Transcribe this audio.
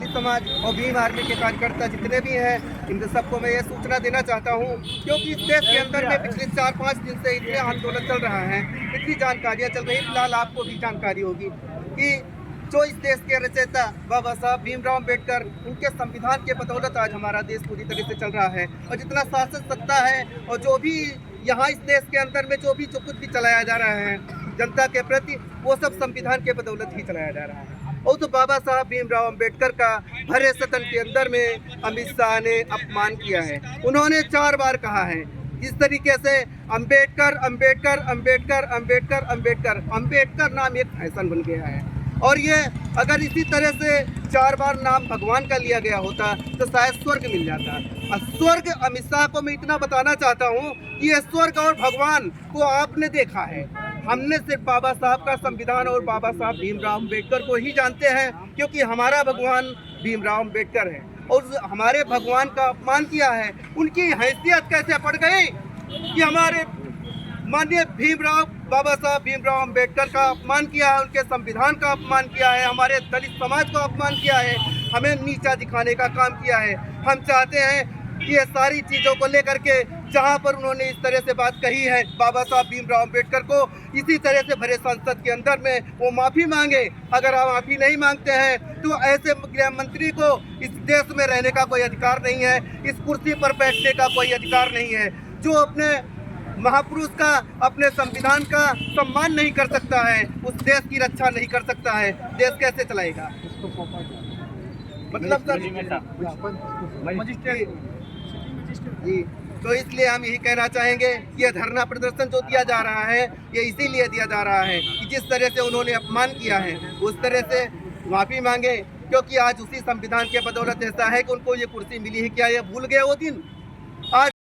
दलित समाज और भीम आर्मी के कार्यकर्ता जितने भी हैं, इन सबको मैं ये सूचना देना चाहता हूँ, क्योंकि इस देश के अंदर में पिछले 4-5 दिन से इतने आंदोलन चल रहा है, इतनी जानकारियाँ चल रही है। फिलहाल आपको भी जानकारी होगी कि जो इस देश के रचयिता बाबा साहब भीमराव अम्बेडकर, उनके संविधान के बदौलत आज हमारा देश पूरी तरह से चल रहा है। और जितना शासन सत्ता है और जो भी यहाँ इस देश के अंदर में जो कुछ भी चलाया जा रहा है जनता के प्रति, वो सब संविधान के बदौलत ही चलाया जा रहा है। और तो बाबा साहब भीमराव अम्बेडकर का भरे सदन के अंदर में अमित शाह ने अपमान किया है। उन्होंने 4 बार कहा है इस तरीके से, अम्बेडकर अम्बेडकर अम्बेडकर अम्बेडकर अम्बेडकर। अम्बेडकर नाम एक फैशन बन गया है। और ये अगर इसी तरह से 4 बार नाम भगवान का लिया गया होता तो शायद स्वर्ग मिल जाता। और स्वर्ग अमित शाह को मैं इतना बताना चाहता हूँ कि ये स्वर्ग और भगवान को आपने देखा है। हमने सिर्फ बाबा साहब का संविधान और बाबा साहब भीमराव अम्बेडकर को ही जानते हैं, क्योंकि हमारा भगवान भीमराव अम्बेडकर है। और हमारे भगवान का अपमान किया है, उनकी हैसियत कैसे पड़ गई कि हमारे माननीय बाबा साहब भीमराव अम्बेडकर का अपमान किया है, उनके संविधान का अपमान किया है, हमारे दलित समाज का अपमान किया है, हमें नीचा दिखाने का काम किया है। हम चाहते हैं कि ये सारी चीज़ों को लेकर के जहाँ पर उन्होंने इस तरह से बात कही है बाबा साहब भीमराव अम्बेडकर को, इसी तरह से भरे संसद के अंदर में वो माफ़ी मांगे। अगर आप माफ़ी नहीं मांगते हैं तो ऐसे गृह मंत्री को इस देश में रहने का कोई अधिकार नहीं है, इस कुर्सी पर बैठने का कोई अधिकार नहीं है। जो अपने महापुरुष का, अपने संविधान का सम्मान नहीं कर सकता है, उस देश की रक्षा नहीं कर सकता है, देश कैसे चलाएगा? मतलब जी, तो इसलिए हम यही कहना चाहेंगे कि यह धरना प्रदर्शन जो दिया जा रहा है, ये इसीलिए दिया जा रहा है कि जिस तरह से उन्होंने अपमान किया है उस तरह से माफ़ी मांगे, क्योंकि आज उसी संविधान के बदौलत ऐसा है कि उनको ये कुर्सी मिली है। क्या ये भूल गए वो दिन?